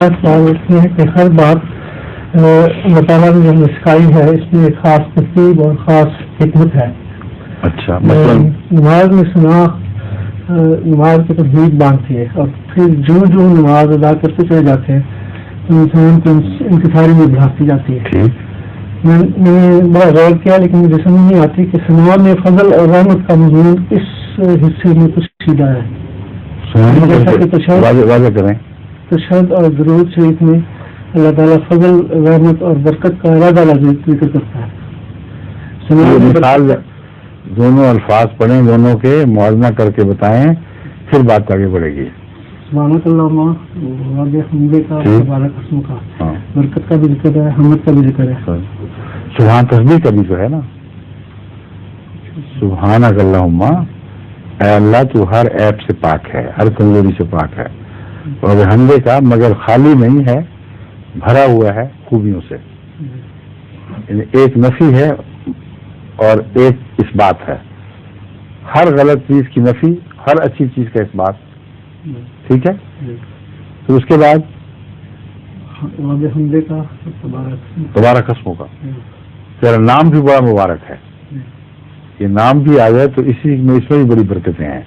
سوال یہ ہے کہ ہر بات اللہ تعالیٰ نے جو سکھائی ہے اس میں ایک خاص ترتیب اور خاص حکمت ہے. اچھا نماز میں سنا نماز کی تجدید باندھتی ہے اور پھر جو نماز ادا کرتے چلے جاتے ہیں تو انسان کو انکساری میں بڑھاتی جاتی ہے. میں نے بڑا غور کیا لیکن مجھے سمجھ نہیں آتی کہ سنا میں فضل اور رحمت کا مضمون اس حصے میں کچھ سیدھا ہے. جیسا کہ تشہد اور درود شریف میں اللہ تعالیٰ فضل رحمت اور برکت کا ارادہ ذکر کرتا ہے. مثال دونوں الفاظ پڑھیں، دونوں کے موازنہ کر کے بتائیں، پھر بات آگے بڑھے گی. سبحانک اللہم حمدے کا مبارک اسم کا برکت کا بھی ذکر ہے، حمد کا بھی ذکر ہے. سبحان تسبیح کا بھی تو ہے نا. سبحانک اللہم، اے اللہ تو ہر عیب سے پاک ہے، ہر کمزوری سے پاک ہے. اور حمدے کا مگر خالی نہیں ہے، بھرا ہوا ہے خوبیوں سے. یعنی ایک نفی ہے اور ایک اس بات ہے. ہر غلط چیز کی نفی، ہر اچھی چیز کا اس بات. ٹھیک ہے. پھر اس کے بعد تبارک اسموں کا تیرا نام بھی بڑا مبارک ہے. یہ نام بھی آ جائے تو اسی میں اس میں بھی بڑی برکتیں ہیں.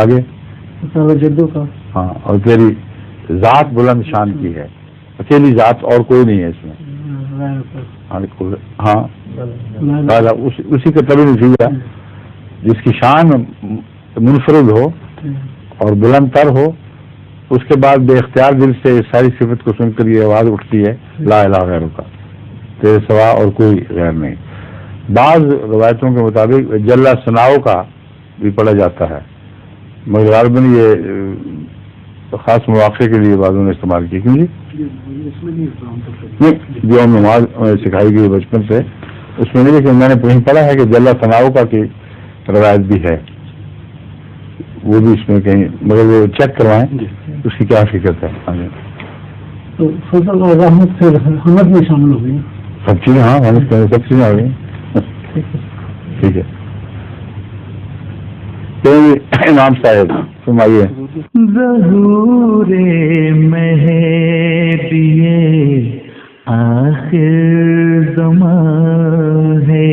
آگے جدوں کا، ہاں، اور تیری ذات بلند شان کی ہے، اکیلی ذات اور کوئی نہیں ہے اس میں. ہاں اسی کا طبی نتیجہ جس کی شان منفرد ہو اور بلند تر ہو، اس کے بعد بے اختیار دل سے ساری صفت کو سن کر یہ آواز اٹھتی ہے لا الہ غیر کا، تیرے سوا اور کوئی غیر نہیں. بعض روایتوں کے مطابق جل ثناؤ کا بھی پڑھا جاتا ہے، مگر غالباً یہ خاص مواقع کے لیے بعضوں نے استعمال کی. کیوں جی؟ جو نماز سکھائی گئی بچپن سے اس میں نہیں، لیکن میں نے کہیں پڑھا ہے کہ جل ثناؤ کا کی روایت بھی ہے، وہ بھی اس میں کہیں، مگر وہ چیک کروائیں اس کی کیا حقیقت ہے. تو فضل اور رحمت سے حمد میں شامل ہو گئی سب چیزیں. ہاں سب چیزیں آ گئی. ٹھیک ہے. امام صاحب فرمائیے. ظہور مہدی آخر زمان ہے،